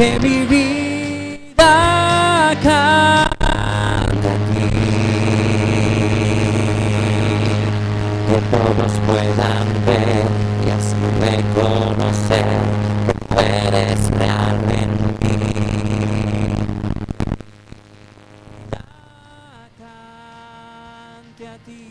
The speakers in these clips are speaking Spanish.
que mi vida cante a ti, que todos puedan ver y así reconocer que tú eres real en mí. Cante a ti.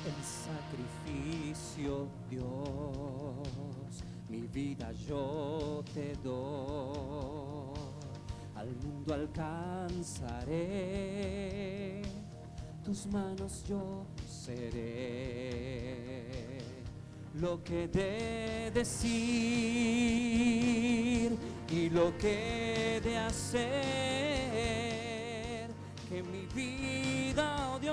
El sacrificio, Dios, mi vida yo te doy, al mundo alcanzaré, tus manos yo seré, lo que de decir y lo que de hacer, que mi vida, oh Dios,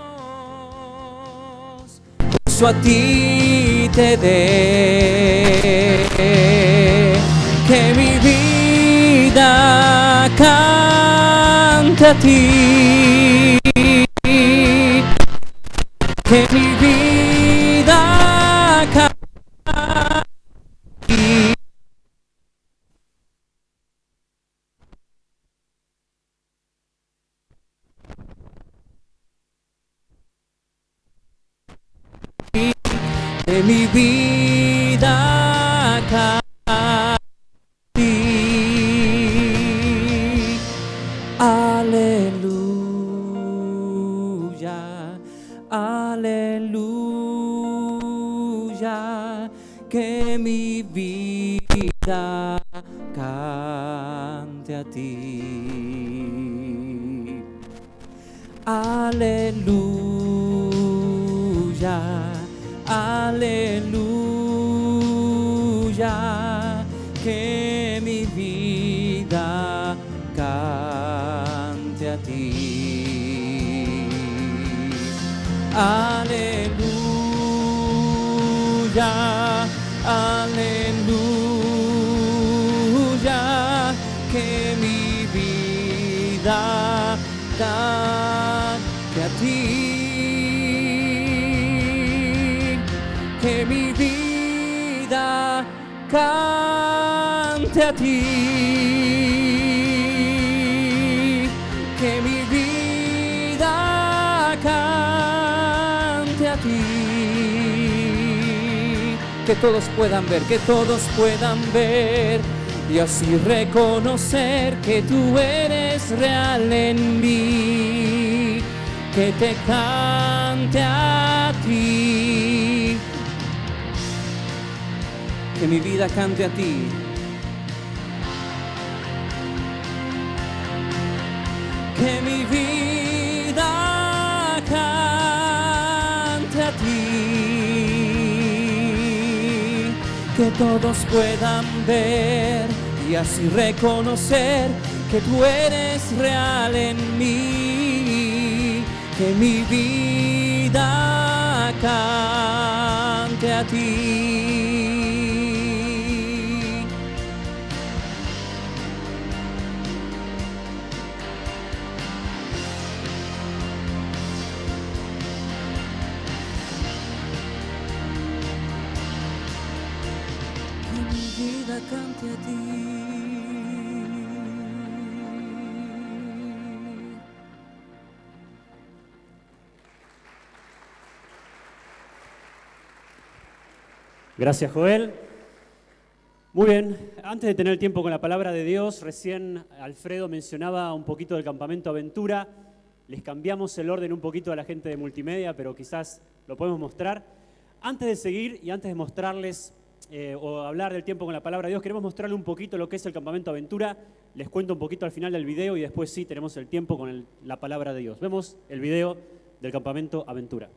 eso a ti te dé, que mi vida cante a ti, que mi vida cante a ti. De mi vida cante a ti. Aleluya, aleluya, que mi vida cante a ti. Aleluya, aleluya, que mi vida cante a ti. Aleluya, aleluya, que mi vida cante a ti, que mi vida cante a ti, que mi vida cante a ti, que todos puedan ver, que todos puedan ver y así reconocer que tú eres real en mí, que te cante a ti, que mi vida cante a ti, que mi vida cante a ti, que todos puedan ver y así reconocer que tú eres real en mí, que mi vida cante a ti. Que mi vida cante a ti. Gracias, Joel. Muy bien, antes de tener tiempo con la palabra de Dios, recién Alfredo mencionaba un poquito del Campamento Aventura. Les cambiamos el orden un poquito a la gente de multimedia, pero quizás lo podemos mostrar. Antes de seguir y antes de mostrarles o hablar del tiempo con la palabra de Dios, queremos mostrarles un poquito lo que es el Campamento Aventura. Les cuento un poquito al final del video y después sí tenemos el tiempo con la palabra de Dios. Vemos el video del Campamento Aventura.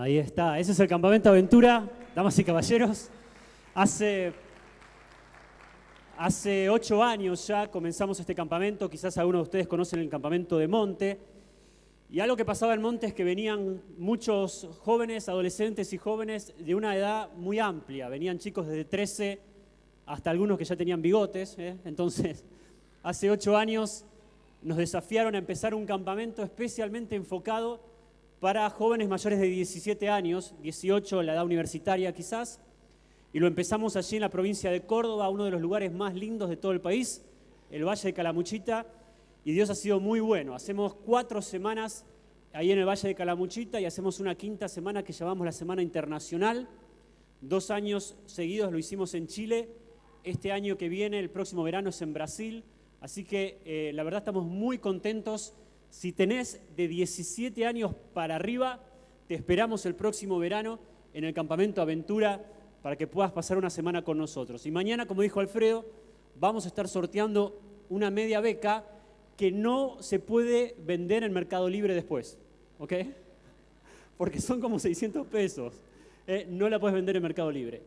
Ahí está, ese es el Campamento Aventura, damas y caballeros. Hace 8 años ya comenzamos este campamento, quizás algunos de ustedes conocen el campamento de Monte. Y algo que pasaba en Monte es que venían muchos jóvenes, adolescentes y jóvenes de una edad muy amplia. Venían chicos desde 13 hasta algunos que ya tenían bigotes. Entonces, hace 8 años nos desafiaron a empezar un campamento especialmente enfocado para jóvenes mayores de 17 años, 18 la edad universitaria quizás. Y lo empezamos allí en la provincia de Córdoba, uno de los lugares más lindos de todo el país, el Valle de Calamuchita. Y Dios ha sido muy bueno. Hacemos 4 semanas ahí en el Valle de Calamuchita y hacemos una 5ª semana que llamamos la Semana Internacional. 2 años seguidos lo hicimos en Chile. Este año que viene, el próximo verano, es en Brasil. Así que la verdad estamos muy contentos. Si tenés de 17 años para arriba, te esperamos el próximo verano en el Campamento Aventura para que puedas pasar una semana con nosotros. Y mañana, como dijo Alfredo, vamos a estar sorteando una media beca que no se puede vender en Mercado Libre después, ¿ok? Porque son como 600 pesos. No la puedes vender en Mercado Libre.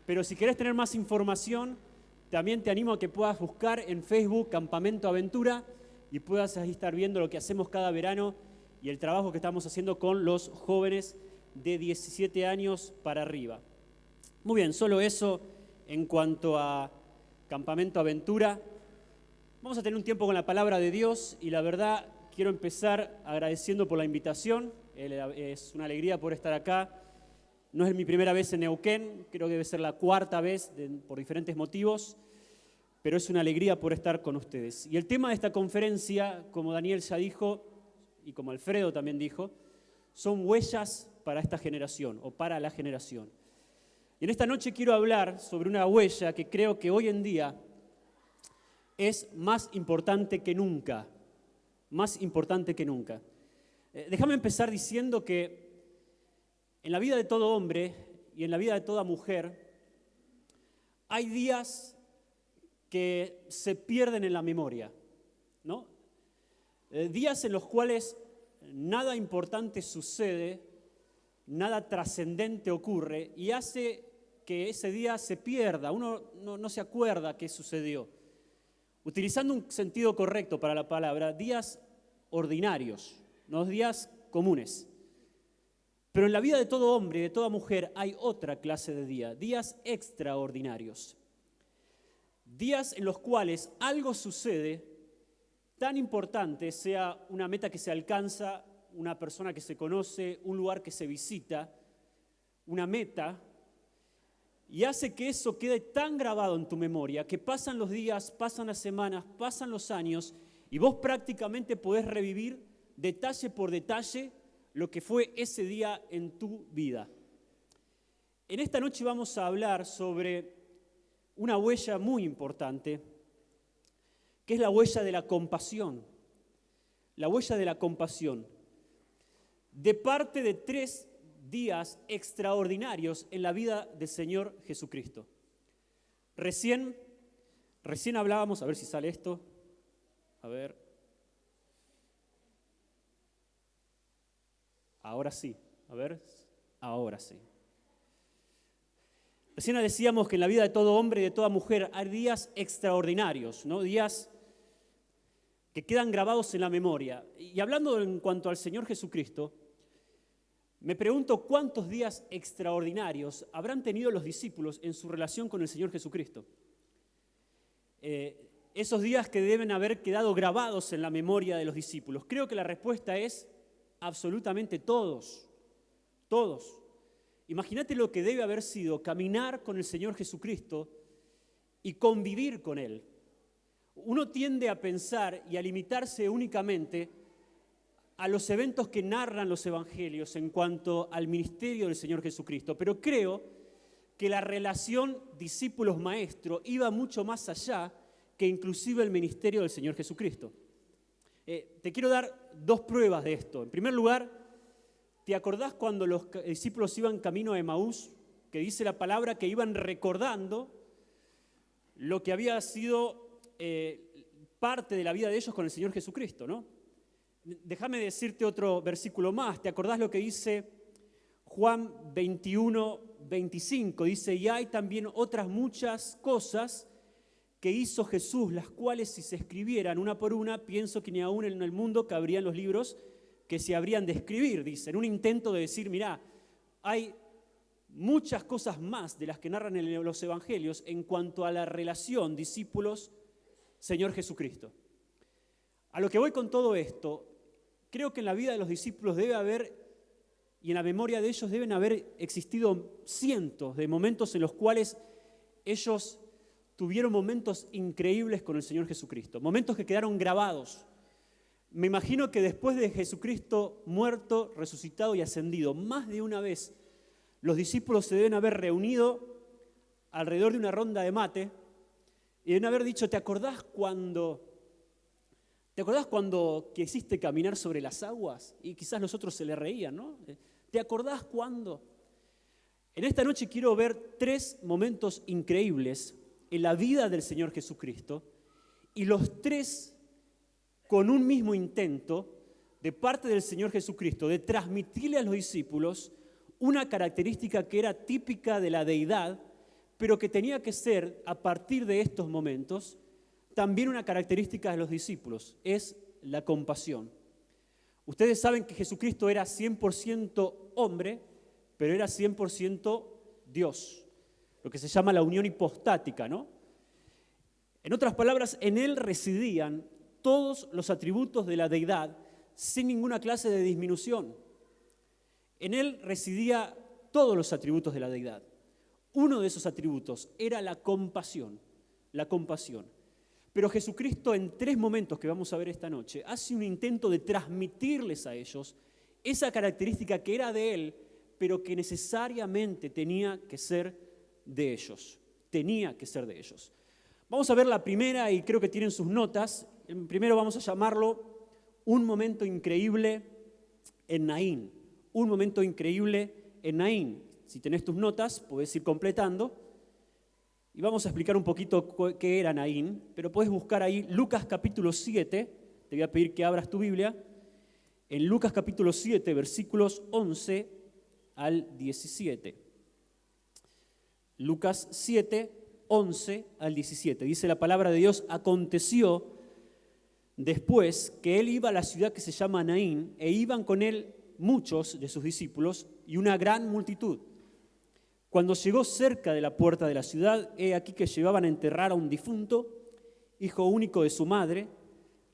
Pero si querés tener más información, también te animo a que puedas buscar en Facebook Campamento Aventura y puedas ahí estar viendo lo que hacemos cada verano y el trabajo que estamos haciendo con los jóvenes de 17 años para arriba. Muy bien, solo eso en cuanto a Campamento Aventura. Vamos a tener un tiempo con la palabra de Dios y la verdad quiero empezar agradeciendo por la invitación. Es una alegría poder estar acá. No es mi primera vez en Neuquén, creo que debe ser la 4ª vez por diferentes motivos, pero es una alegría poder estar con ustedes. Y el tema de esta conferencia, como Daniel ya dijo y como Alfredo también dijo, son huellas para esta generación o para la generación. Y en esta noche quiero hablar sobre una huella que creo que hoy en día es más importante que nunca, más importante que nunca. Déjame empezar diciendo que en la vida de todo hombre y en la vida de toda mujer hay días que se pierden en la memoria, ¿no? Días en los cuales nada importante sucede, nada trascendente ocurre y hace que ese día se pierda, uno no se acuerda qué sucedió. Utilizando un sentido correcto para la palabra, días ordinarios, no días comunes. Pero en la vida de todo hombre y de toda mujer hay otra clase de día, días extraordinarios. Días en los cuales algo sucede tan importante, sea una meta que se alcanza, una persona que se conoce, un lugar que se visita, una meta, y hace que eso quede tan grabado en tu memoria que pasan los días, pasan las semanas, pasan los años y vos prácticamente podés revivir detalle por detalle lo que fue ese día en tu vida. En esta noche vamos a hablar sobre una huella muy importante, que es la huella de la compasión. La huella de la compasión. De parte de 3 días extraordinarios en la vida del Señor Jesucristo. Recién hablábamos, a ver si sale esto, a ver, ahora sí, a ver, ahora sí. Recién decíamos que en la vida de todo hombre y de toda mujer hay días extraordinarios, ¿no? Días que quedan grabados en la memoria. Y hablando en cuanto al Señor Jesucristo, me pregunto cuántos días extraordinarios habrán tenido los discípulos en su relación con el Señor Jesucristo. Esos días que deben haber quedado grabados en la memoria de los discípulos. Creo que la respuesta es absolutamente todos, todos. Imagínate lo que debe haber sido caminar con el Señor Jesucristo y convivir con Él. Uno tiende a pensar y a limitarse únicamente a los eventos que narran los evangelios en cuanto al ministerio del Señor Jesucristo, pero creo que la relación discípulos-maestro iba mucho más allá que inclusive el ministerio del Señor Jesucristo. Te quiero dar 2 pruebas de esto. En primer lugar, ¿te acordás cuando los discípulos iban camino a Emaús? Que dice la palabra que iban recordando lo que había sido parte de la vida de ellos con el Señor Jesucristo, ¿no? Déjame decirte otro versículo más. ¿Te acordás lo que dice Juan 21, 25 dice, y hay también otras muchas cosas que hizo Jesús, las cuales si se escribieran una por una, pienso que ni aún en el mundo cabrían los libros que se habrían de escribir, dice, en un intento de decir, mirá, hay muchas cosas más de las que narran en los evangelios en cuanto a la relación discípulos-Señor Jesucristo. A lo que voy con todo esto, creo que en la vida de los discípulos debe haber, y en la memoria de ellos deben haber existido cientos de momentos en los cuales ellos tuvieron momentos increíbles con el Señor Jesucristo, momentos que quedaron grabados. Me imagino que después de Jesucristo muerto, resucitado y ascendido, más de una vez los discípulos se deben haber reunido alrededor de una ronda de mate y deben haber dicho, ¿te acordás cuando quisiste caminar sobre las aguas? Y quizás los otros se le reían, ¿no? ¿Te acordás cuándo? En esta noche quiero ver 3 momentos increíbles en la vida del Señor Jesucristo y los 3 con un mismo intento de parte del Señor Jesucristo de transmitirle a los discípulos una característica que era típica de la deidad, pero que tenía que ser, a partir de estos momentos, también una característica de los discípulos, es la compasión. Ustedes saben que Jesucristo era 100% hombre, pero era 100% Dios, lo que se llama la unión hipostática, ¿no? En otras palabras, en Él residían todos los atributos de la deidad sin ninguna clase de disminución. En Él residía todos los atributos de la deidad. Uno de esos atributos era la compasión, la compasión. Pero Jesucristo en 3 momentos que vamos a ver esta noche hace un intento de transmitirles a ellos esa característica que era de Él, pero que necesariamente tenía que ser de ellos. Tenía que ser de ellos. Vamos a ver la primera y creo que tienen sus notas. Primero vamos a llamarlo un momento increíble en Naín. Un momento increíble en Naín. Si tenés tus notas, podés ir completando. Y vamos a explicar un poquito qué era Naín, pero puedes buscar ahí Lucas capítulo 7, te voy a pedir que abras tu Biblia, en Lucas capítulo 7, versículos 11 al 17. Lucas 7, 11 al 17. Dice la palabra de Dios, aconteció después que él iba a la ciudad que se llama Naín, e iban con él muchos de sus discípulos y una gran multitud. Cuando llegó cerca de la puerta de la ciudad, he aquí que llevaban a enterrar a un difunto, hijo único de su madre,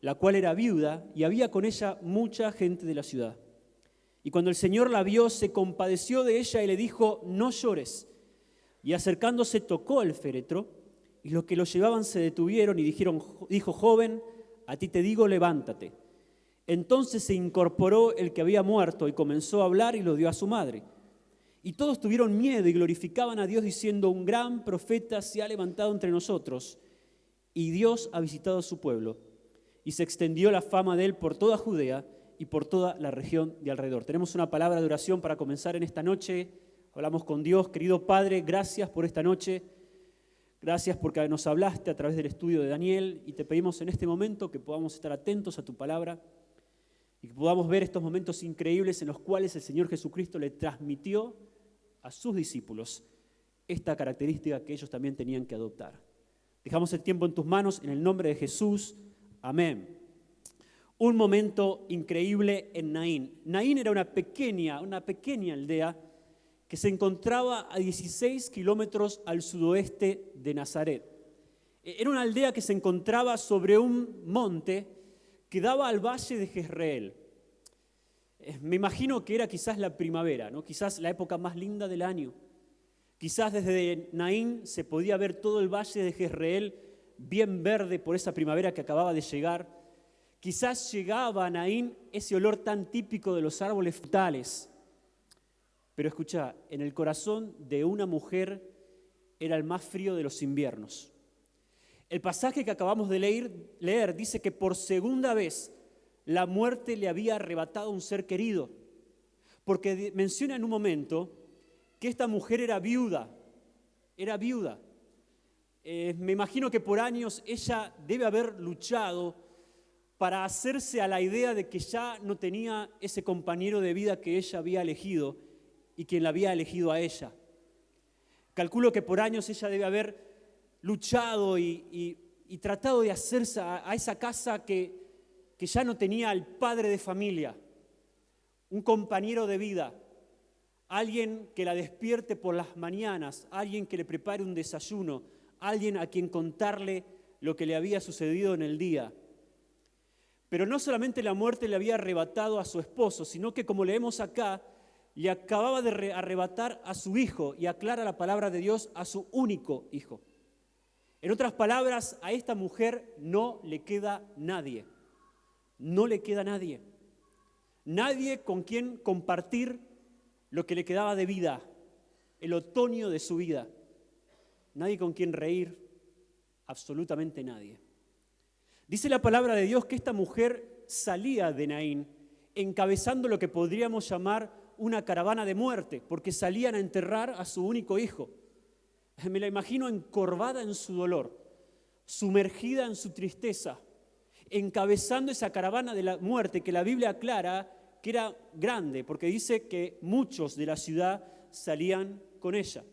la cual era viuda, y había con ella mucha gente de la ciudad. Y cuando el Señor la vio, se compadeció de ella y le dijo, no llores. Y acercándose tocó el féretro, y los que lo llevaban se detuvieron y dijo, joven, a ti te digo, levántate. Entonces se incorporó el que había muerto y comenzó a hablar y lo dio a su madre. Y todos tuvieron miedo y glorificaban a Dios diciendo, un gran profeta se ha levantado entre nosotros y Dios ha visitado a su pueblo. Y se extendió la fama de él por toda Judea y por toda la región de alrededor. Tenemos una palabra de oración para comenzar en esta noche. Hablamos con Dios. Querido Padre, gracias por esta noche. Gracias porque nos hablaste a través del estudio de Daniel y te pedimos en este momento que podamos estar atentos a tu palabra y que podamos ver estos momentos increíbles en los cuales el Señor Jesucristo le transmitió a sus discípulos esta característica que ellos también tenían que adoptar. Dejamos el tiempo en tus manos, en el nombre de Jesús. Amén. Un momento increíble en Naín. Naín era una pequeña aldea que se encontraba a 16 kilómetros al sudoeste de Nazaret. Era una aldea que se encontraba sobre un monte que daba al valle de Jezreel. Me imagino que era quizás la primavera, ¿no? Quizás la época más linda del año. Quizás desde Naín se podía ver todo el valle de Jezreel bien verde por esa primavera que acababa de llegar. Quizás llegaba a Naín ese olor tan típico de los árboles frutales. Pero escucha, en el corazón de una mujer era el más frío de los inviernos. El pasaje que acabamos de leer dice que por segunda vez la muerte le había arrebatado a un ser querido, porque menciona en un momento que esta mujer era viuda. Me imagino que por años ella debe haber luchado para hacerse a la idea de que ya no tenía ese compañero de vida que ella había elegido y quien la había elegido a ella. Calculo que por años ella debe haber luchado y tratado de hacerse a esa casa que ya no tenía al padre de familia, un compañero de vida, alguien que la despierte por las mañanas, alguien que le prepare un desayuno, alguien a quien contarle lo que le había sucedido en el día. Pero no solamente la muerte le había arrebatado a su esposo, sino que, como leemos acá, le acababa de arrebatar a su hijo, y aclara la palabra de Dios, a su único hijo. En otras palabras, a esta mujer no le queda nadie. No le queda nadie. Nadie con quien compartir lo que le quedaba de vida, el otoño de su vida. Nadie con quien reír, absolutamente nadie. Dice la palabra de Dios que esta mujer salía de Naín encabezando lo que podríamos llamar una caravana de muerte, porque salían a enterrar a su único hijo. Me la imagino encorvada en su dolor, sumergida en su tristeza, encabezando esa caravana de la muerte que la Biblia aclara que era grande, porque dice que muchos de la ciudad salían con ella.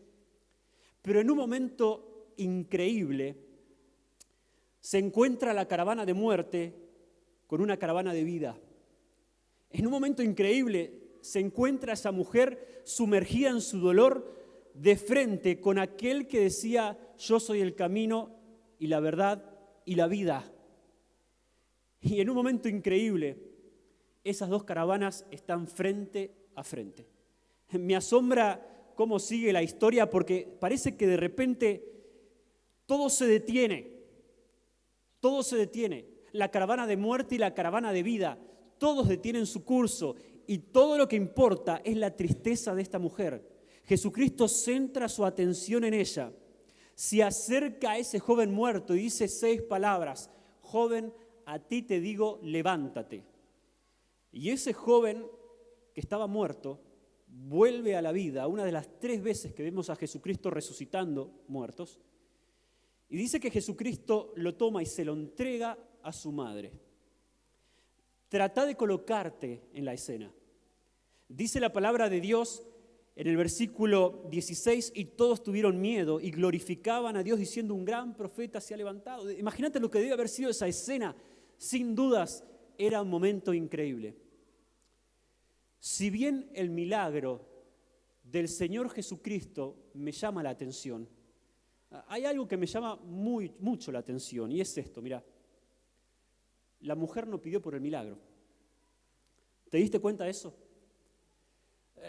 Pero en un momento increíble se encuentra la caravana de muerte con una caravana de vida. En un momento increíble se encuentra esa mujer sumergida en su dolor de frente con aquel que decía: yo soy el camino y la verdad y la vida. Y en un momento increíble, esas dos caravanas están frente a frente. Me asombra cómo sigue la historia, porque parece que de repente todo se detiene. Todo se detiene. La caravana de muerte y la caravana de vida, todos detienen su curso, y todo lo que importa es la tristeza de esta mujer. Jesucristo centra su atención en ella. Se acerca a ese joven muerto y dice 6 palabras: joven, a ti te digo, levántate. Y ese joven que estaba muerto vuelve a la vida, una de las 3 veces que vemos a Jesucristo resucitando muertos. Y dice que Jesucristo lo toma y se lo entrega a su madre. Trata de colocarte en la escena. Dice la palabra de Dios en el versículo 16: y todos tuvieron miedo y glorificaban a Dios diciendo: un gran profeta se ha levantado. Imagínate lo que debe haber sido esa escena. Sin dudas era un momento increíble. Si bien el milagro del Señor Jesucristo me llama la atención, hay algo que me llama mucho la atención, y es esto, mirá. La mujer no pidió por el milagro. ¿Te diste cuenta de eso?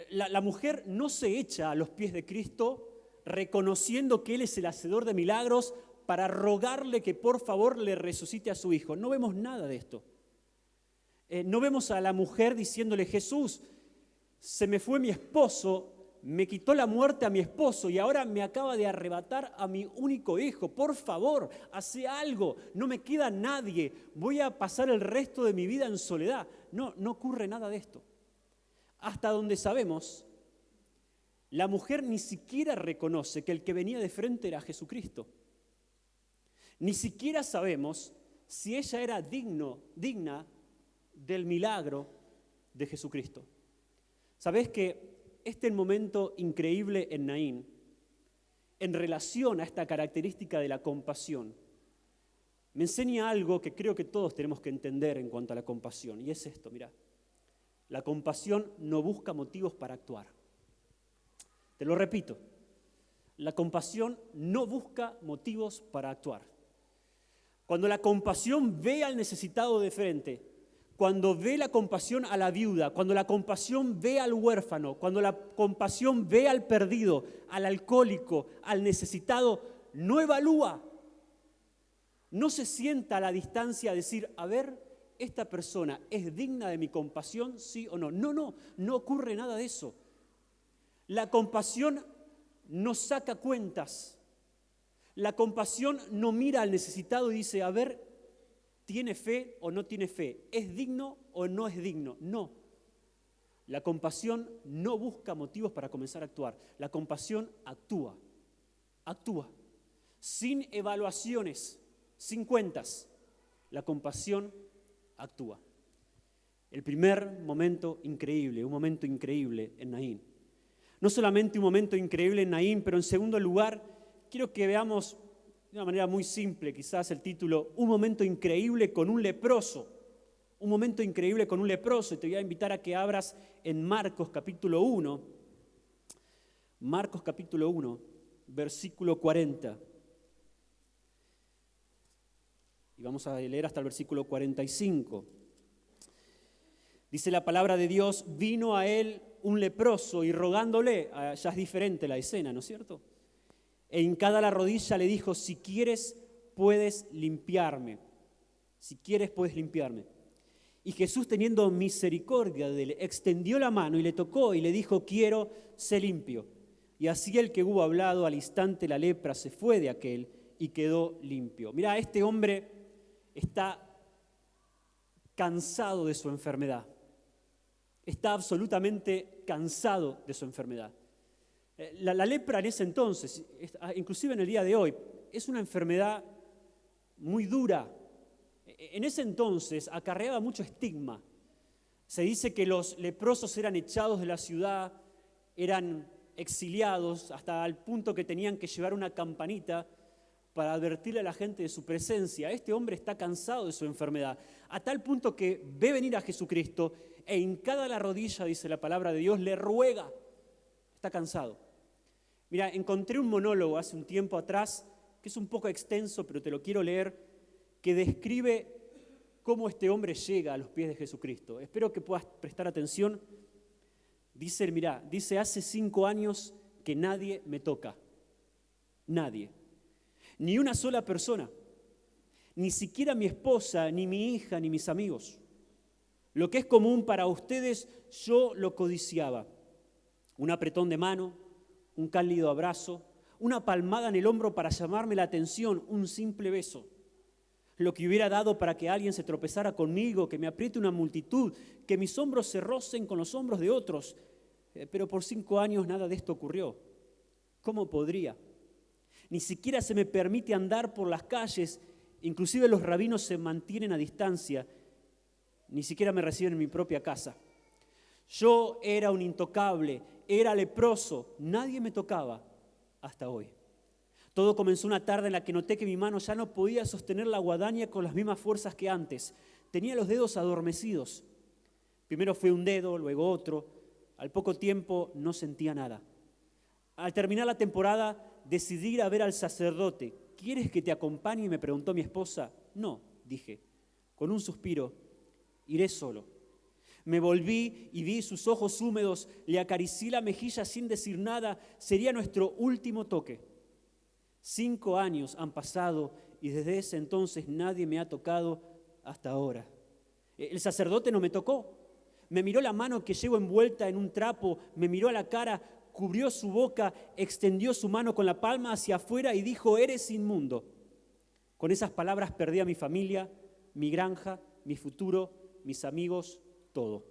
La mujer no se echa a los pies de Cristo reconociendo que Él es el hacedor de milagros para rogarle que por favor le resucite a su hijo. No vemos nada de esto. No vemos a la mujer diciéndole: Jesús, se me fue mi esposo, me quitó la muerte a mi esposo y ahora me acaba de arrebatar a mi único hijo. Por favor, hace algo, no me queda nadie, voy a pasar el resto de mi vida en soledad. No ocurre nada de esto. Hasta donde sabemos, la mujer ni siquiera reconoce que el que venía de frente era Jesucristo. Ni siquiera sabemos si ella era digna del milagro de Jesucristo. ¿Sabés que este momento increíble en Naín, en relación a esta característica de la compasión, me enseña algo que creo que todos tenemos que entender en cuanto a la compasión? Y es esto, mirá. La compasión no busca motivos para actuar. Te lo repito. La compasión no busca motivos para actuar. Cuando la compasión ve al necesitado de frente, cuando ve la compasión a la viuda, cuando la compasión ve al huérfano, cuando la compasión ve al perdido, al alcohólico, al necesitado, no evalúa. No se sienta a la distancia a decir: a ver, ¿esta persona es digna de mi compasión, sí o no? No ocurre nada de eso. La compasión no saca cuentas. La compasión no mira al necesitado y dice: a ver, ¿tiene fe o no tiene fe? ¿Es digno o no es digno? No. La compasión no busca motivos para comenzar a actuar. La compasión actúa. Sin evaluaciones, sin cuentas. La compasión actúa. El primer momento increíble, un momento increíble en Naín. No solamente un momento increíble en Naín, pero en segundo lugar, quiero que veamos de una manera muy simple, quizás el título, un momento increíble con un leproso. Un momento increíble con un leproso. Y te voy a invitar a que abras en Marcos capítulo 1. Marcos capítulo 1, versículo 40. Y vamos a leer hasta el versículo 45. Dice la palabra de Dios, vino a él un leproso y rogándole, ya es diferente la escena, ¿no es cierto? E hincada la rodilla le dijo, si quieres puedes limpiarme. Si quieres puedes limpiarme. Y Jesús, teniendo misericordia de él, extendió la mano y le tocó y le dijo, quiero, sé limpio. Y así el que hubo hablado, al instante la lepra se fue de aquel y quedó limpio. Mirá, este hombre está cansado de su enfermedad. Está absolutamente cansado de su enfermedad. La lepra en ese entonces, inclusive en el día de hoy, es una enfermedad muy dura. En ese entonces acarreaba mucho estigma. Se dice que los leprosos eran echados de la ciudad, eran exiliados hasta el punto que tenían que llevar una campanita para advertirle a la gente de su presencia. Este hombre está cansado de su enfermedad, a tal punto que ve venir a Jesucristo e hincada la rodilla, dice la palabra de Dios, le ruega. Está cansado. Mira, encontré un monólogo hace un tiempo atrás, que es un poco extenso, pero te lo quiero leer, que describe cómo este hombre llega a los pies de Jesucristo. Espero que puedas prestar atención. Dice, hace 5 años que nadie me toca. Nadie. Ni una sola persona. Ni siquiera mi esposa, ni mi hija, ni mis amigos. Lo que es común para ustedes, yo lo codiciaba. Un apretón de mano, un cálido abrazo, una palmada en el hombro para llamarme la atención, un simple beso. Lo que hubiera dado para que alguien se tropezara conmigo, que me apriete una multitud, que mis hombros se rocen con los hombros de otros. Pero por 5 años nada de esto ocurrió. ¿Cómo podría? Ni siquiera se me permite andar por las calles, inclusive los rabinos se mantienen a distancia, ni siquiera me reciben en mi propia casa. Yo era un intocable, era leproso, nadie me tocaba hasta hoy. Todo comenzó una tarde en la que noté que mi mano ya no podía sostener la guadaña con las mismas fuerzas que antes. Tenía los dedos adormecidos. Primero fue un dedo, luego otro. Al poco tiempo no sentía nada. Al terminar la temporada decidí ir a ver al sacerdote. ¿Quieres que te acompañe?, me preguntó mi esposa. No, dije, con un suspiro, iré solo. Me volví y vi sus ojos húmedos, le acaricié la mejilla sin decir nada. Sería nuestro último toque. 5 años han pasado y desde ese entonces nadie me ha tocado hasta ahora. El sacerdote no me tocó. Me miró la mano que llevo envuelta en un trapo, me miró a la cara, cubrió su boca, extendió su mano con la palma hacia afuera y dijo, eres inmundo. Con esas palabras perdí a mi familia, mi granja, mi futuro, mis amigos, todo.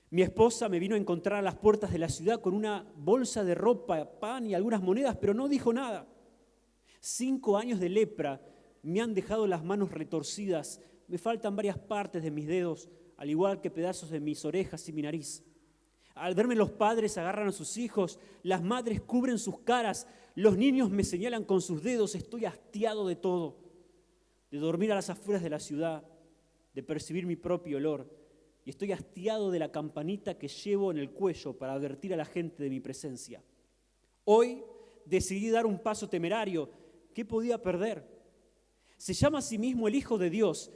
Mi esposa me vino a encontrar a las puertas de la ciudad con una bolsa de ropa, pan y algunas monedas, pero no dijo nada. 5 años de lepra me han dejado las manos retorcidas, me faltan varias partes de mis dedos, al igual que pedazos de mis orejas y mi nariz. Al verme los padres agarran a sus hijos, las madres cubren sus caras, los niños me señalan con sus dedos, estoy hastiado de todo, de dormir a las afueras de la ciudad, de percibir mi propio olor, y estoy hastiado de la campanita que llevo en el cuello para advertir a la gente de mi presencia. Hoy decidí dar un paso temerario. ¿Qué podía perder? Se llama a sí mismo el Hijo de Dios.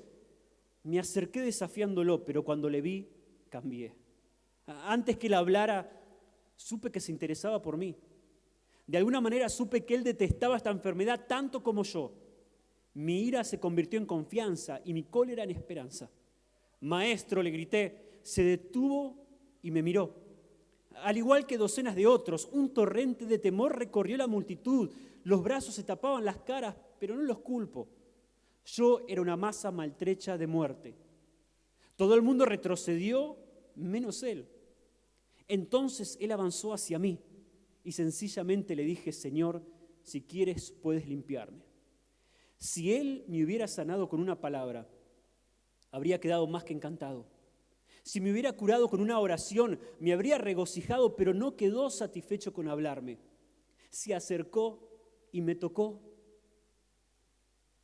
Me acerqué desafiándolo, pero cuando le vi, cambié. Antes que él hablara, supe que se interesaba por mí. De alguna manera supe que él detestaba esta enfermedad tanto como yo. Mi ira se convirtió en confianza y mi cólera en esperanza. Maestro, le grité, se detuvo y me miró. Al igual que docenas de otros, un torrente de temor recorrió la multitud. Los brazos se tapaban las caras, pero no los culpo. Yo era una masa maltrecha de muerte. Todo el mundo retrocedió, menos él. Entonces él avanzó hacia mí y sencillamente le dije, Señor, si quieres puedes limpiarme. Si él me hubiera sanado con una palabra, habría quedado más que encantado. Si me hubiera curado con una oración, me habría regocijado, pero no quedó satisfecho con hablarme. Se acercó y me tocó.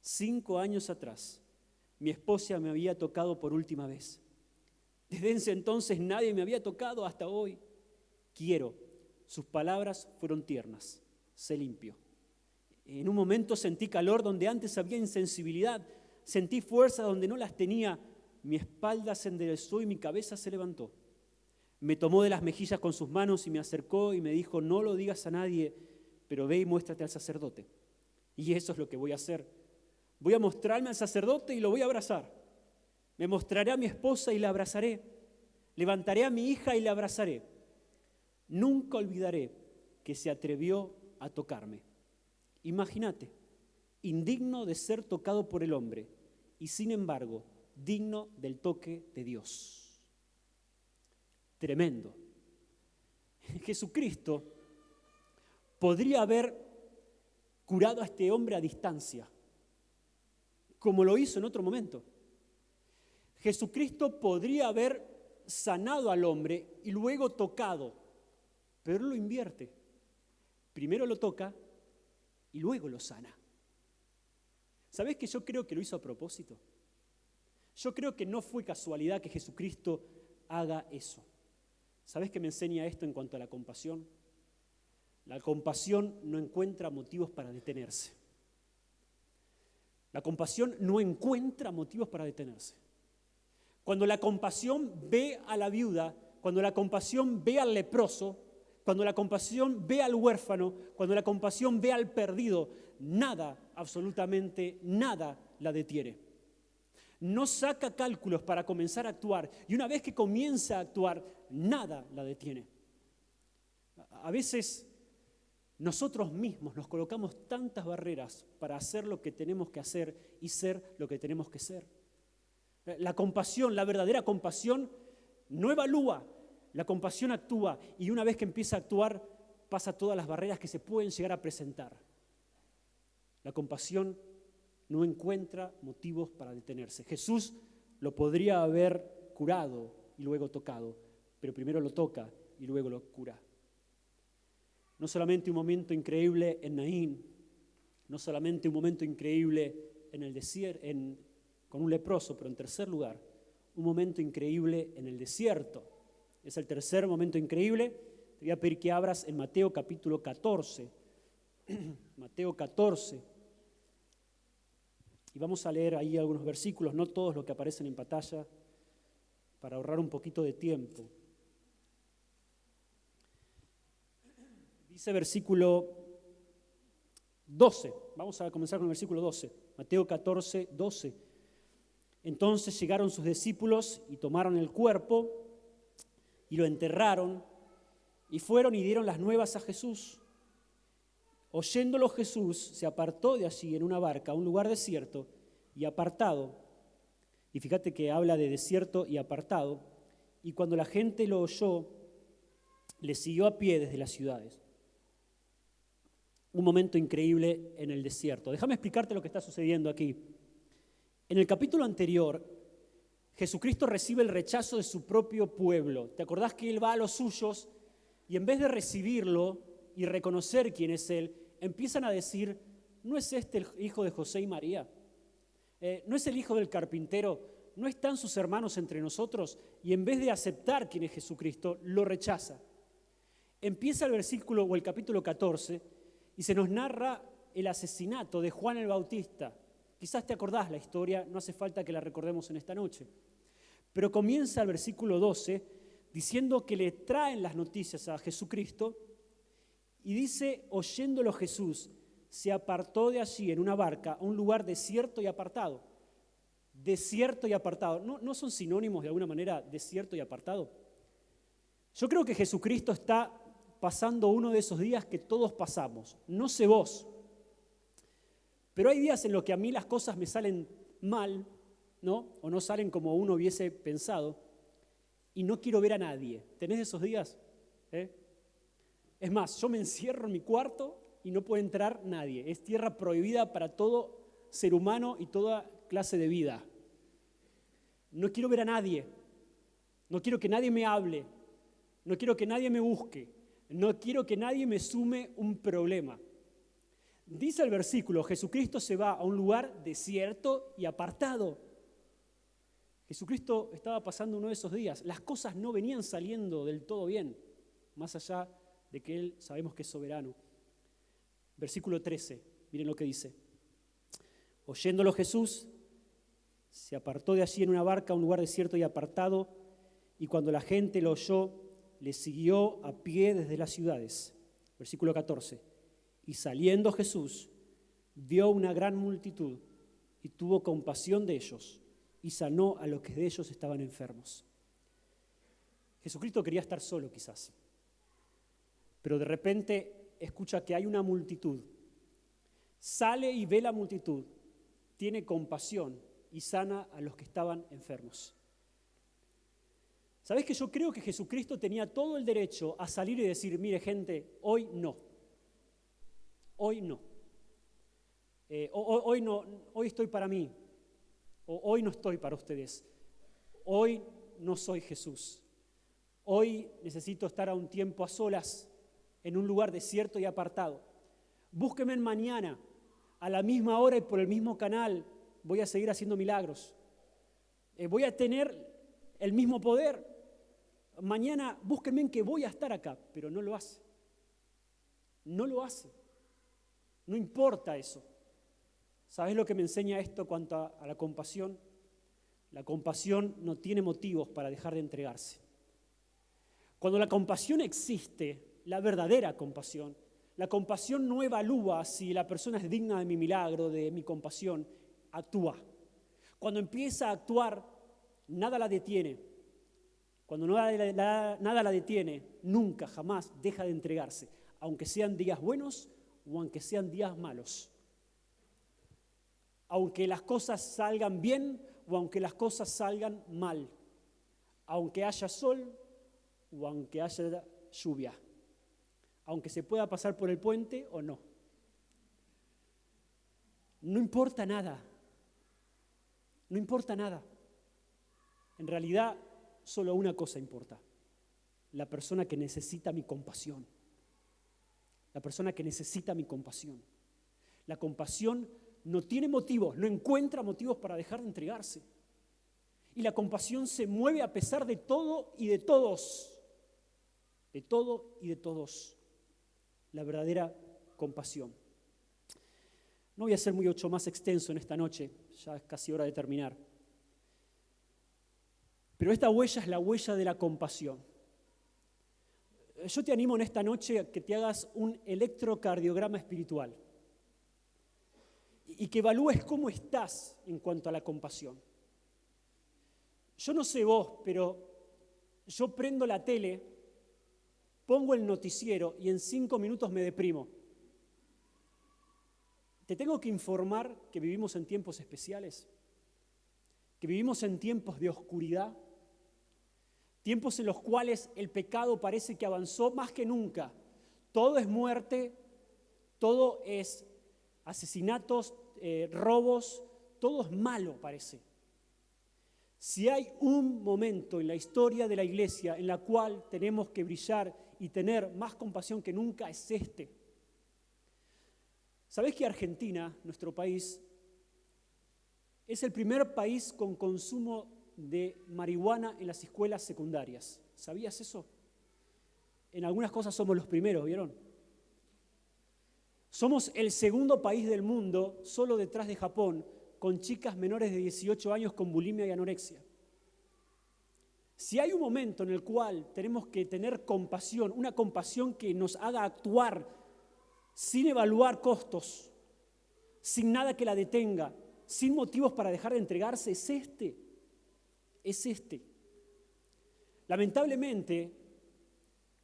5 años atrás, mi esposa me había tocado por última vez. Desde ese entonces nadie me había tocado hasta hoy. Quiero. Sus palabras fueron tiernas. Se limpió. En un momento sentí calor donde antes había insensibilidad. Sentí fuerza donde no las tenía. Mi espalda se enderezó y mi cabeza se levantó. Me tomó de las mejillas con sus manos y me acercó y me dijo: no lo digas a nadie, pero ve y muéstrate al sacerdote. Y eso es lo que voy a hacer. Voy a mostrarme al sacerdote y lo voy a abrazar. Me mostraré a mi esposa y la abrazaré. Levantaré a mi hija y la abrazaré. Nunca olvidaré que se atrevió a tocarme. Imagínate, indigno de ser tocado por el hombre y sin embargo digno del toque de Dios. Tremendo. Jesucristo podría haber curado a este hombre a distancia, como lo hizo en otro momento. Jesucristo podría haber sanado al hombre y luego tocado, pero él lo invierte. Primero lo toca y luego lo sana. ¿Sabés que yo creo que lo hizo a propósito? Yo creo que no fue casualidad que Jesucristo haga eso. ¿Sabés qué me enseña esto en cuanto a la compasión? La compasión no encuentra motivos para detenerse. La compasión no encuentra motivos para detenerse. Cuando la compasión ve a la viuda, cuando la compasión ve al leproso, cuando la compasión ve al huérfano, cuando la compasión ve al perdido, nada, absolutamente nada la detiene. No saca cálculos para comenzar a actuar y una vez que comienza a actuar, nada la detiene. A veces nosotros mismos nos colocamos tantas barreras para hacer lo que tenemos que hacer y ser lo que tenemos que ser. La compasión, la verdadera compasión, no evalúa, la compasión actúa y una vez que empieza a actuar, pasa todas las barreras que se pueden llegar a presentar. La compasión no encuentra motivos para detenerse. Jesús lo podría haber curado y luego tocado, pero primero lo toca y luego lo cura. No solamente un momento increíble en Naín, no solamente un momento increíble en el desierto, con un leproso, pero en tercer lugar, un momento increíble en el desierto. Es el tercer momento increíble. Te voy a pedir que abras en Mateo capítulo 14. Mateo 14. Y vamos a leer ahí algunos versículos, no todos los que aparecen en pantalla, para ahorrar un poquito de tiempo. Dice versículo 12. Vamos a comenzar con el versículo 12. Mateo 14, 12. Entonces llegaron sus discípulos y tomaron el cuerpo y lo enterraron y fueron y dieron las nuevas a Jesús. Oyéndolo Jesús se apartó de allí en una barca a un lugar desierto y apartado. Y fíjate que habla de desierto y apartado. Y cuando la gente lo oyó, le siguió a pie desde las ciudades. Un momento increíble en el desierto. Déjame explicarte lo que está sucediendo aquí. En el capítulo anterior, Jesucristo recibe el rechazo de su propio pueblo. ¿Te acordás que Él va a los suyos y en vez de recibirlo y reconocer quién es Él, empiezan a decir: ¿no es este el hijo de José y María? ¿No es el hijo del carpintero? ¿No están sus hermanos entre nosotros? Y en vez de aceptar quién es Jesucristo, lo rechaza. Empieza el versículo o el capítulo 14 y se nos narra el asesinato de Juan el Bautista. Quizás te acordás la historia, no hace falta que la recordemos en esta noche. Pero comienza el versículo 12 diciendo que le traen las noticias a Jesucristo y dice: oyéndolo Jesús, se apartó de allí en una barca a un lugar desierto y apartado. Desierto y apartado. ¿No son sinónimos de alguna manera desierto y apartado? Yo creo que Jesucristo está pasando uno de esos días que todos pasamos. No sé vos, pero hay días en los que a mí las cosas me salen mal, ¿no? O no salen como uno hubiese pensado y no quiero ver a nadie. ¿Tenés esos días? Es más, yo me encierro en mi cuarto y no puede entrar nadie. Es tierra prohibida para todo ser humano y toda clase de vida. No quiero ver a nadie. No quiero que nadie me hable. No quiero que nadie me busque. No quiero que nadie me sume un problema. Dice el versículo, Jesucristo se va a un lugar desierto y apartado. Jesucristo estaba pasando uno de esos días. Las cosas no venían saliendo del todo bien, más allá de que Él sabemos que es soberano. Versículo 13, miren lo que dice. Oyéndolo Jesús, se apartó de allí en una barca a un lugar desierto y apartado, y cuando la gente lo oyó, le siguió a pie desde las ciudades. Versículo 14. Y saliendo Jesús, vio una gran multitud y tuvo compasión de ellos y sanó a los que de ellos estaban enfermos. Jesucristo quería estar solo quizás, pero de repente escucha que hay una multitud. Sale y ve la multitud, tiene compasión y sana a los que estaban enfermos. ¿Sabés que yo creo que Jesucristo tenía todo el derecho a salir y decir, mire gente, hoy no. Hoy no. Hoy no, hoy estoy para mí. O hoy no estoy para ustedes. Hoy no soy Jesús. Hoy necesito estar a un tiempo a solas, en un lugar desierto y apartado. Búsquenme mañana, a la misma hora y por el mismo canal. Voy a seguir haciendo milagros. Voy a tener el mismo poder. Mañana búsquenme en que voy a estar acá, pero no lo hace. No lo hace. No importa eso. ¿Sabes lo que me enseña esto cuanto a la compasión? La compasión no tiene motivos para dejar de entregarse. Cuando la compasión existe, la verdadera compasión, la compasión no evalúa si la persona es digna de mi milagro, de mi compasión, actúa. Cuando empieza a actuar, nada la detiene. Cuando nada la detiene, nunca, jamás deja de entregarse, aunque sean días buenos o aunque sean días malos. Aunque las cosas salgan bien o aunque las cosas salgan mal. Aunque haya sol o aunque haya lluvia. Aunque se pueda pasar por el puente o no. No importa nada. No importa nada. En realidad, solo una cosa importa. La persona que necesita mi compasión. La persona que necesita mi compasión. La compasión no tiene motivos, no encuentra motivos para dejar de entregarse. Y la compasión se mueve a pesar de todo y de todos. De todo y de todos. La verdadera compasión. No voy a ser mucho más extenso en esta noche, ya es casi hora de terminar. Pero esta huella es la huella de la compasión. Yo te animo en esta noche a que te hagas un electrocardiograma espiritual y que evalúes cómo estás en cuanto a la compasión. Yo no sé vos, pero yo prendo la tele, pongo el noticiero y en 5 minutos me deprimo. Te tengo que informar que vivimos en tiempos especiales, que vivimos en tiempos de oscuridad, tiempos en los cuales el pecado parece que avanzó más que nunca. Todo es muerte, todo es asesinatos, robos, todo es malo parece. Si hay un momento en la historia de la iglesia en la cual tenemos que brillar y tener más compasión que nunca, es este. ¿Sabés que Argentina, nuestro país, es el primer país con consumo de marihuana en las escuelas secundarias? ¿Sabías eso? En algunas cosas somos los primeros, ¿vieron? Somos el segundo país del mundo, solo detrás de Japón, con chicas menores de 18 años con bulimia y anorexia. Si hay un momento en el cual tenemos que tener compasión, una compasión que nos haga actuar sin evaluar costos, sin nada que la detenga, sin motivos para dejar de entregarse, es este. Es este. Lamentablemente,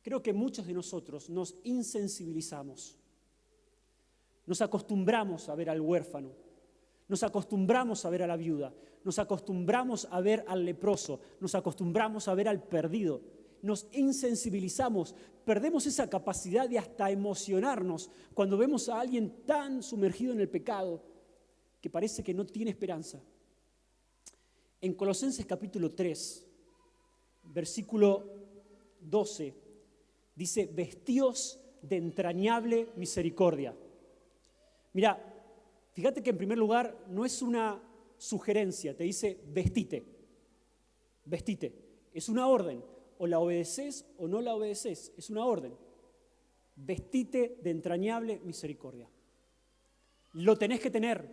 creo que muchos de nosotros nos insensibilizamos. Nos acostumbramos a ver al huérfano, nos acostumbramos a ver a la viuda, nos acostumbramos a ver al leproso, nos acostumbramos a ver al perdido, nos insensibilizamos, perdemos esa capacidad de hasta emocionarnos cuando vemos a alguien tan sumergido en el pecado que parece que no tiene esperanza. En Colosenses capítulo 3 versículo 12, dice, vestíos de entrañable misericordia. Mira, fíjate que en primer lugar no es una sugerencia, te dice vestite, vestite. Es una orden, o la obedeces o no la obedeces, es una orden. Vestite de entrañable misericordia. Lo tenés que tener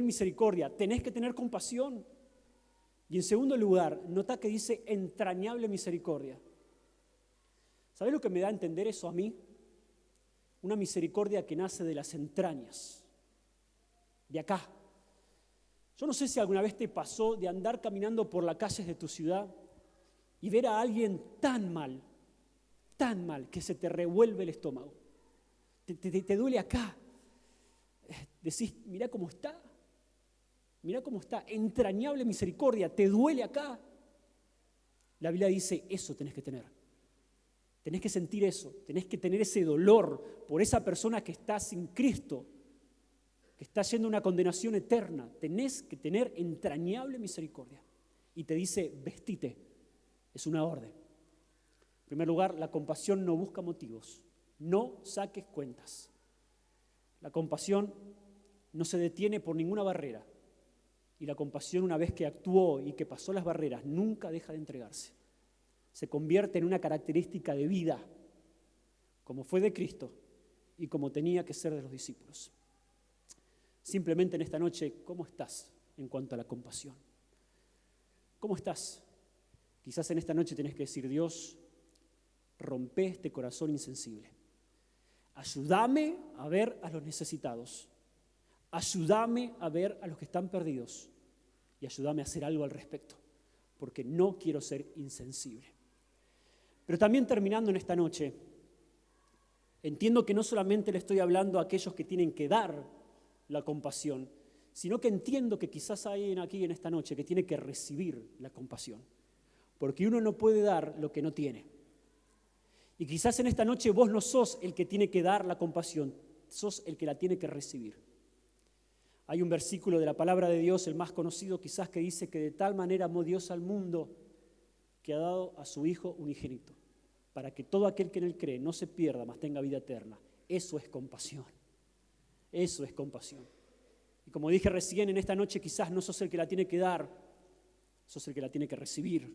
misericordia, tenés que tener compasión. Y en segundo lugar, nota que dice entrañable misericordia. ¿Sabés lo que me da a entender eso a mí? Una misericordia que nace de las entrañas, de acá. Yo no sé si alguna vez te pasó de andar caminando por las calles de tu ciudad y ver a alguien tan mal, que se te revuelve el estómago. Te duele acá. Decís, mira cómo está, entrañable misericordia, te duele acá. La Biblia dice, eso tenés que tener. Tenés que sentir eso, tenés que tener ese dolor por esa persona que está sin Cristo, que está yendo a una condenación eterna. Tenés que tener entrañable misericordia. Y te dice, vestite, es una orden. En primer lugar, la compasión no busca motivos, no saques cuentas. La compasión no se detiene por ninguna barrera. Y la compasión, una vez que actuó y que pasó las barreras, nunca deja de entregarse. Se convierte en una característica de vida, como fue de Cristo y como tenía que ser de los discípulos. Simplemente en esta noche, ¿cómo estás en cuanto a la compasión? ¿Cómo estás? Quizás en esta noche tenés que decir, Dios, rompe este corazón insensible. Ayúdame a ver a los necesitados. Ayúdame a ver a los que están perdidos. Y ayúdame a hacer algo al respecto, porque no quiero ser insensible. Pero también terminando en esta noche, entiendo que no solamente le estoy hablando a aquellos que tienen que dar la compasión, sino que entiendo que quizás hay alguien aquí en esta noche que tiene que recibir la compasión, porque uno no puede dar lo que no tiene. Y quizás en esta noche vos no sos el que tiene que dar la compasión, sos el que la tiene que recibir. Hay un versículo de la palabra de Dios, el más conocido quizás, que dice que de tal manera amó Dios al mundo que ha dado a su Hijo unigénito, para que todo aquel que en Él cree no se pierda, mas tenga vida eterna. Eso es compasión. Eso es compasión. Y como dije recién, en esta noche quizás no sos el que la tiene que dar, sos el que la tiene que recibir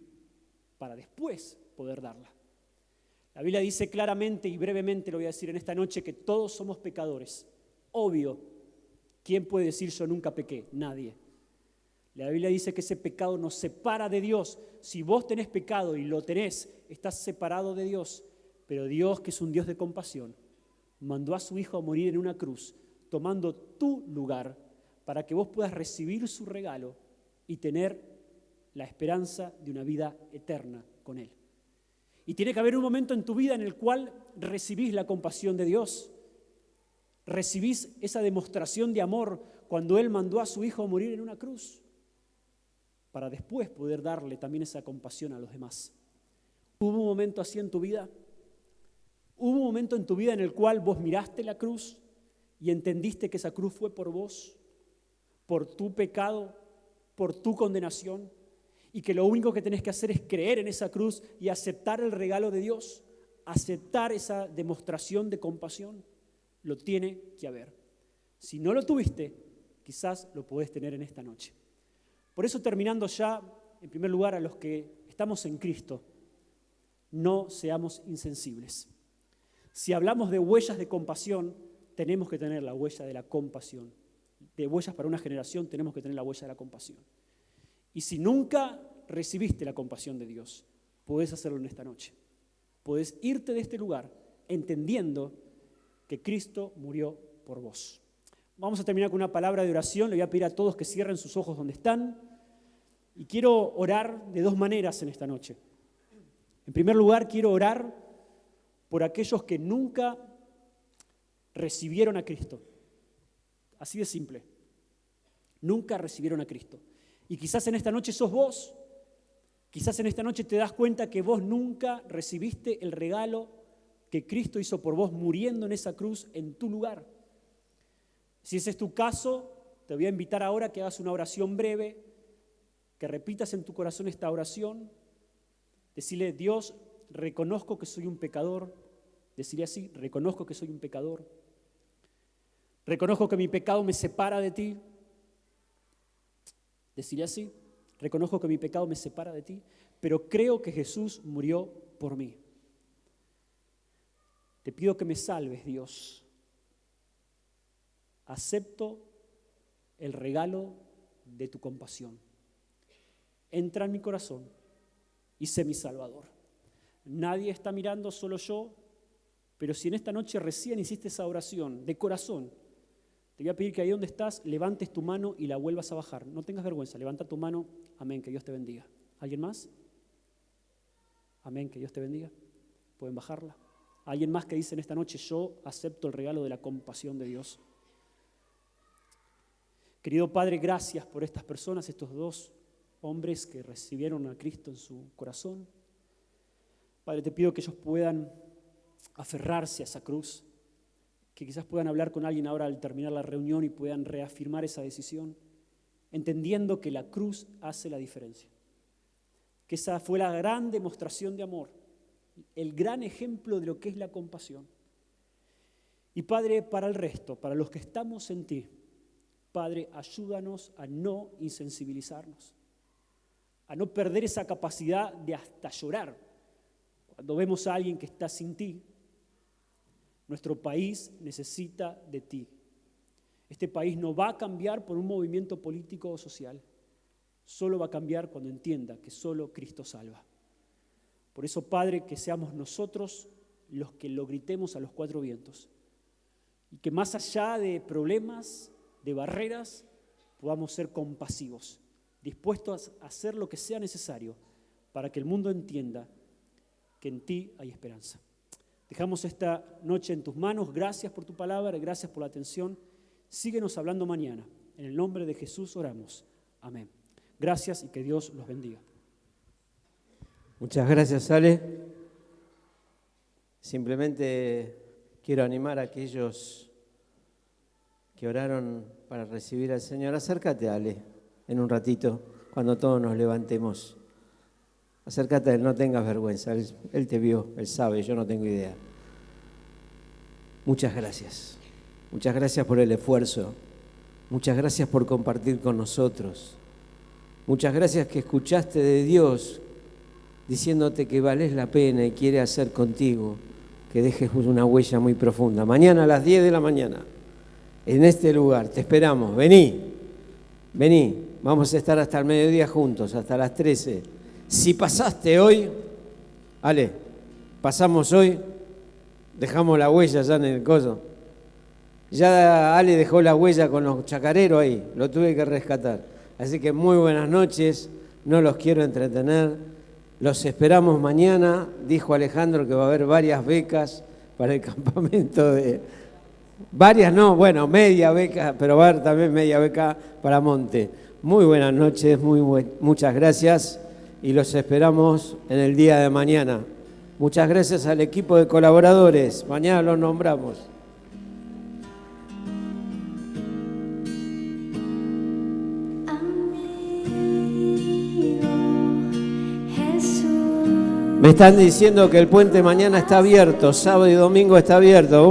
para después poder darla. La Biblia dice claramente y brevemente, lo voy a decir en esta noche, que todos somos pecadores. Obvio, ¿quién puede decir yo nunca pequé? Nadie. La Biblia dice que ese pecado nos separa de Dios. Si vos tenés pecado y lo tenés, estás separado de Dios. Pero Dios, que es un Dios de compasión, mandó a su Hijo a morir en una cruz, tomando tu lugar, para que vos puedas recibir su regalo y tener la esperanza de una vida eterna con Él. Y tiene que haber un momento en tu vida en el cual recibís la compasión de Dios. Recibís esa demostración de amor cuando Él mandó a su Hijo a morir en una cruz, para después poder darle también esa compasión a los demás. ¿Hubo un momento así en tu vida? ¿Hubo un momento en tu vida en el cual vos miraste la cruz y entendiste que esa cruz fue por vos, por tu pecado, por tu condenación, y que lo único que tenés que hacer es creer en esa cruz y aceptar el regalo de Dios, aceptar esa demostración de compasión? Lo tiene que haber. Si no lo tuviste, quizás lo podés tener en esta noche. Por eso, terminando ya, en primer lugar, a los que estamos en Cristo, no seamos insensibles. Si hablamos de huellas de compasión, tenemos que tener la huella de la compasión. De huellas para una generación, tenemos que tener la huella de la compasión. Y si nunca recibiste la compasión de Dios, podés hacerlo en esta noche. Podés irte de este lugar entendiendo que Cristo murió por vos. Vamos a terminar con una palabra de oración. Le voy a pedir a todos que cierren sus ojos donde están. Y quiero orar de dos maneras en esta noche. En primer lugar, quiero orar por aquellos que nunca recibieron a Cristo. Así de simple. Nunca recibieron a Cristo. Y quizás en esta noche sos vos. Quizás en esta noche te das cuenta que vos nunca recibiste el regalo que Cristo hizo por vos muriendo en esa cruz en tu lugar. Si ese es tu caso, te voy a invitar ahora a que hagas una oración breve, que repitas en tu corazón esta oración Decirle, Dios, reconozco que soy un pecador. Decirle así, reconozco que soy un pecador. Reconozco que mi pecado me separa de ti. Decirle así, reconozco que mi pecado me separa de ti, pero creo que Jesús murió por mí. Te pido que me salves, Dios. Acepto el regalo de tu compasión. Entra en mi corazón y sé mi Salvador. Nadie está mirando, solo yo, pero si en esta noche recién hiciste esa oración de corazón, te voy a pedir que ahí donde estás levantes tu mano y la vuelvas a bajar. No tengas vergüenza, levanta tu mano. Amén, que Dios te bendiga. ¿Alguien más? Amén, que Dios te bendiga. ¿Pueden bajarla? ¿Alguien más que dice en esta noche, yo acepto el regalo de la compasión de Dios? Querido Padre, gracias por estas personas, estos dos hombres que recibieron a Cristo en su corazón. Padre, te pido que ellos puedan aferrarse a esa cruz, que quizás puedan hablar con alguien ahora al terminar la reunión y puedan reafirmar esa decisión, entendiendo que la cruz hace la diferencia. Que esa fue la gran demostración de amor, el gran ejemplo de lo que es la compasión. Y Padre, para el resto, para los que estamos en ti, Padre, ayúdanos a no insensibilizarnos, a no perder esa capacidad de hasta llorar cuando vemos a alguien que está sin ti. Nuestro país necesita de ti. Este país no va a cambiar por un movimiento político o social. Solo va a cambiar cuando entienda que solo Cristo salva. Por eso, Padre, que seamos nosotros los que lo gritemos a los cuatro vientos. Y que más allá de problemas, de barreras, podamos ser compasivos, dispuestos a hacer lo que sea necesario para que el mundo entienda que en ti hay esperanza. Dejamos esta noche en tus manos. Gracias por tu palabra, gracias por la atención. Síguenos hablando mañana. En el nombre de Jesús oramos. Amén. Gracias y que Dios los bendiga. Muchas gracias, Ale. Simplemente quiero animar a aquellos que oraron para recibir al Señor. Acércate, Ale, en un ratito, cuando todos nos levantemos. Acércate a Él, no tengas vergüenza. Él te vio, Él sabe, yo no tengo idea. Muchas gracias. Muchas gracias por el esfuerzo. Muchas gracias por compartir con nosotros. Muchas gracias que escuchaste de Dios diciéndote que vales la pena y quiere hacer contigo que dejes una huella muy profunda. Mañana a las 10 de la mañana, en este lugar, te esperamos. Vení. Vamos a estar hasta el mediodía juntos, hasta las 13. Si pasaste hoy, Ale, pasamos hoy, dejamos la huella ya en el coso. Ya Ale dejó la huella con los chacareros ahí, lo tuve que rescatar. Así que muy buenas noches, no los quiero entretener. Los esperamos mañana. Dijo Alejandro que va a haber varias becas para el campamento de... Varias no, bueno, media beca, pero va a haber también media beca para Monte. Muy buenas noches, muchas gracias y los esperamos en el día de mañana. Muchas gracias al equipo de colaboradores, mañana los nombramos. Me están diciendo que el puente mañana está abierto, sábado y domingo está abierto.